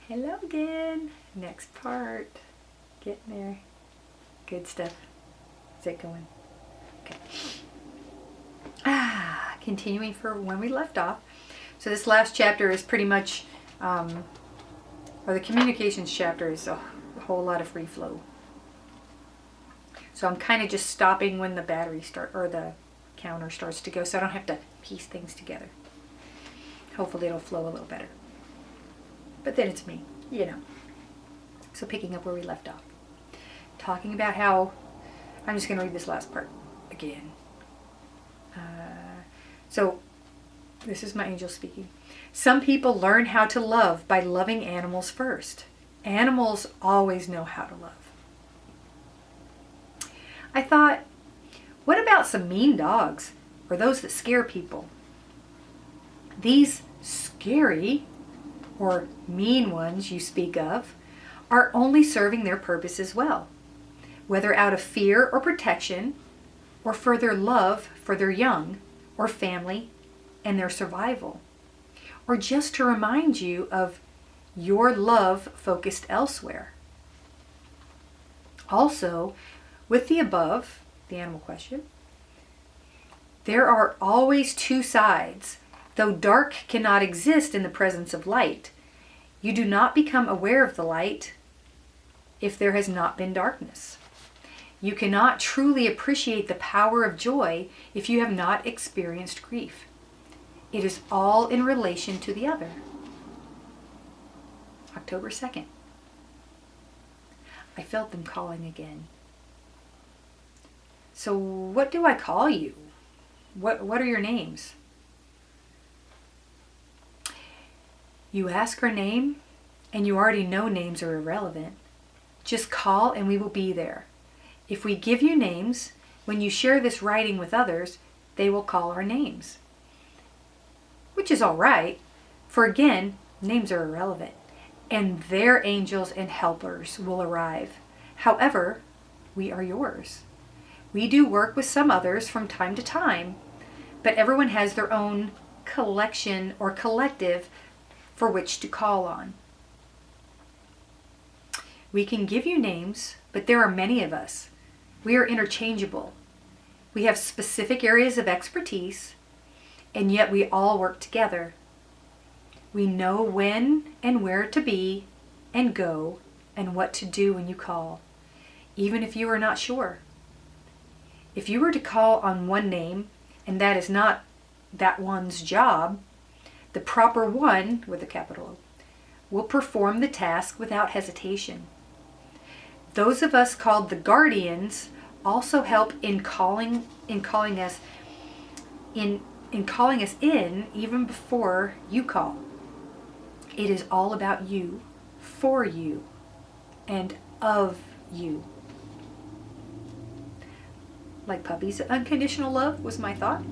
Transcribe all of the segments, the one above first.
Hello again. Next part. Getting there. Good stuff. Is it going? Okay. Continuing for when we left off. So this last chapter is pretty much, or the communications chapter is a whole lot of free flow. So I'm kind of just stopping when the battery or the counter starts to go, so I don't have to piece things together. Hopefully it'll flow a little better. But then it's me, you know. So picking up where we left off. Talking about how, I'm just going to read this last part again. So this is my angel speaking. Some people learn how to love by loving animals first. Animals always know how to love. I thought, what about some mean dogs or those that scare people? These scary or mean ones you speak of are only serving their purpose as well, whether out of fear or protection or further love for their young or family and their survival, or just to remind you of your love focused elsewhere. Also, with the above, the animal question, there are always two sides. Though dark cannot exist in the presence of light, you do not become aware of the light if there has not been darkness. You cannot truly appreciate the power of joy if you have not experienced grief. It is all in relation to the other. October 2nd. I felt them calling again. So what do I call you? What are your names? You ask her name, and you already know names are irrelevant. Just call and we will be there. If we give you names, when you share this writing with others, they will call our names. Which is all right, for again, names are irrelevant, and their angels and helpers will arrive. However, we are yours. We do work with some others from time to time, but everyone has their own collection or collective for which to call on. We can give you names, but there are many of us. We are interchangeable. We have specific areas of expertise, and yet we all work together. We know when and where to be and go and what to do when you call, even if you are not sure. If you were to call on one name, and that is not that one's job, the proper one, with a capital O, will perform the task without hesitation. Those of us called the guardians also help in calling us in even before you call. It is all about you, for you, and of you. Like puppies, unconditional love was my thought.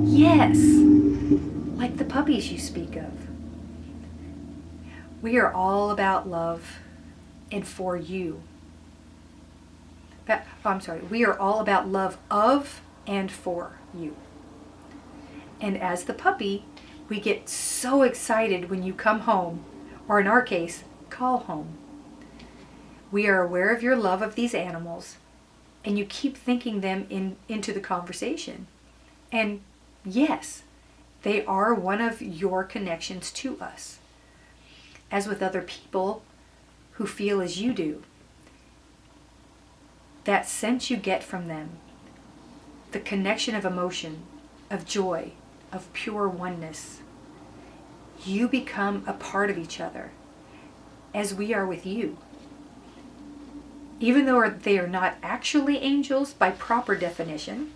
Yes, like the puppies you speak of. We are all about love and for you. We are all about love of and for you. And as the puppy, we get so excited when you come home, or in our case, call home. We are aware of your love of these animals, and you keep thinking them into the conversation. And yes, they are one of your connections to us. As with other people who feel as you do, that sense you get from them, the connection of emotion, of joy, of pure oneness, you become a part of each other, as we are with you. Even though they are not actually angels by proper definition,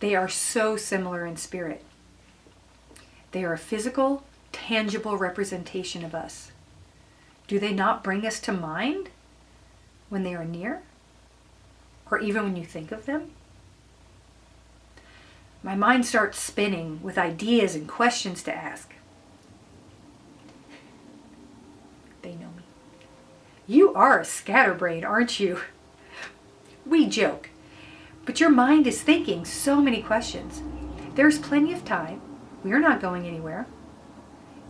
they are so similar in spirit. They are a physical, tangible representation of us. Do they not bring us to mind when they are near? Or even when you think of them? My mind starts spinning with ideas and questions to ask. They know me. You are a scatterbrain, aren't you? We joke, but your mind is thinking so many questions. There's plenty of time. We're not going anywhere.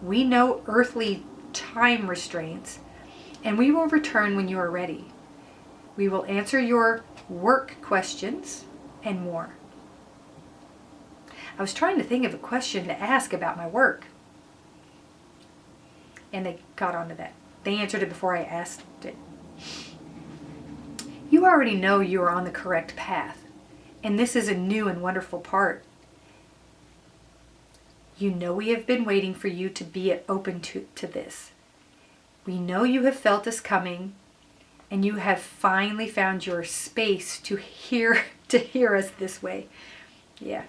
We know earthly time restraints, and we will return when you are ready. We will answer your work questions and more. I was trying to think of a question to ask about my work, and they got onto that. They answered it before I asked it. You already know you are on the correct path, and this is a new and wonderful part. You know we have been waiting for you to be open to this. We know you have felt us coming, and you have finally found your space to hear us this way. Yeah.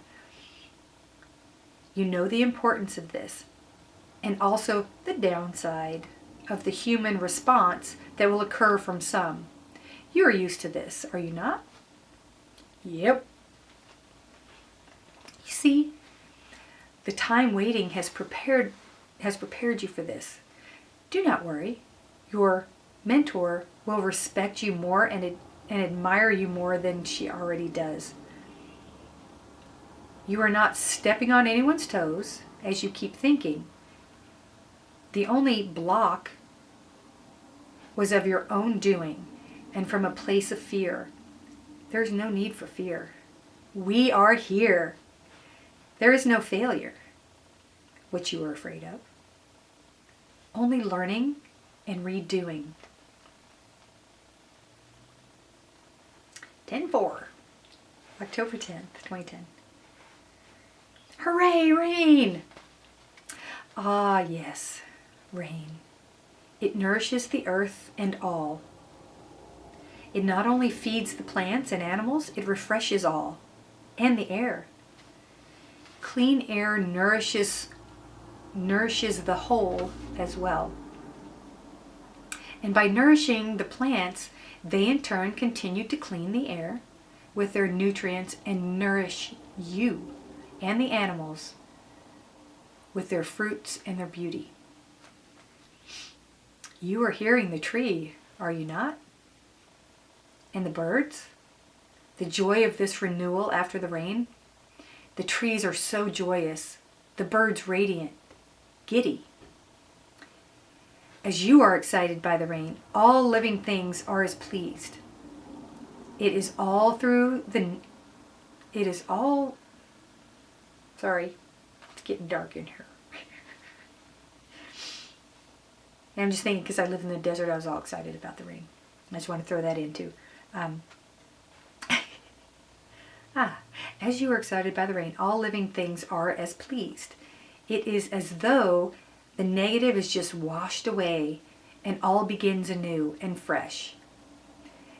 You know the importance of this, and also the downside of the human response that will occur from some. You are used to this, are you not? Yep. You see, the time waiting has prepared you for this. Do not worry. Your mentor will respect you more and admire you more than she already does. You are not stepping on anyone's toes as you keep thinking. The only block was of your own doing and from a place of fear. There's no need for fear. We are here. There is no failure, which you were afraid of. Only learning and redoing. 10/4, October 10th, 2010. Hooray, rain! Ah, yes, rain. It nourishes the earth and all. It not only feeds the plants and animals, it refreshes all, and the air. Clean air nourishes the whole as well. And by nourishing the plants, they in turn continue to clean the air with their nutrients and nourish you and the animals with their fruits and their beauty. You are hearing the tree, are you not? And the birds? The joy of this renewal after the rain? The trees are so joyous, the birds radiant, giddy. As you are excited by the rain, all living things are as pleased. Sorry, it's getting dark in here. And I'm just thinking, because I live in the desert, I was all excited about the rain. I just want to throw that in too. As you are excited by the rain, all living things are as pleased. It is as though the negative is just washed away and all begins anew and fresh.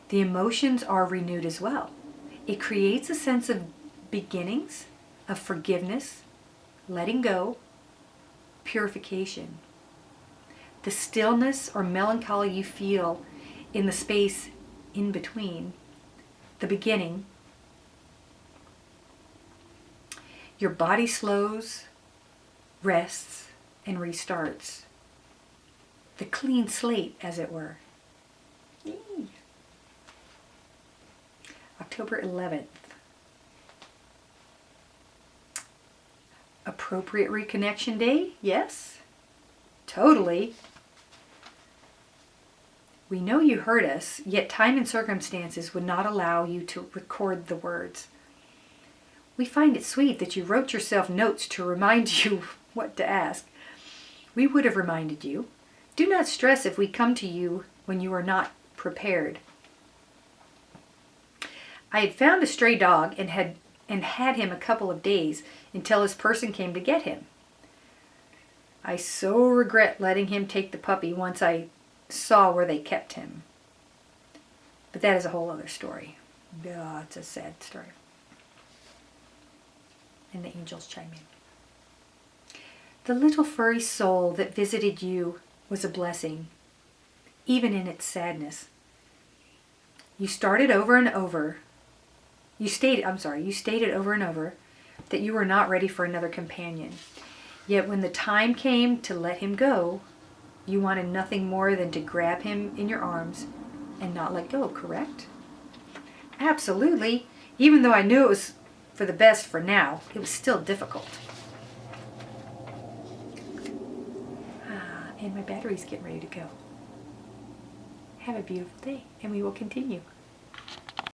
The emotions are renewed as well. It creates a sense of beginnings, of forgiveness, letting go, purification. The stillness or melancholy you feel in the space in between the beginning, your body slows, rests, and restarts. The clean slate, as it were. Yay. October 11th. Appropriate reconnection day? Yes. Totally. We know you heard us, yet time and circumstances would not allow you to record the words. We find it sweet that you wrote yourself notes to remind you what to ask. We would have reminded you. Do not stress if we come to you when you are not prepared. I had found a stray dog and had him a couple of days until his person came to get him. I so regret letting him take the puppy once I saw where they kept him. But that is a whole other story. Oh, it's a sad story. And the angels chime in. The little furry soul that visited you was a blessing, even in its sadness. You stated over and over that you were not ready for another companion. Yet when the time came to let him go, you wanted nothing more than to grab him in your arms and not let go, correct? Absolutely. Even though I knew it was for the best for now, it was still difficult. and my battery's getting ready to go. Have a beautiful day, and we will continue.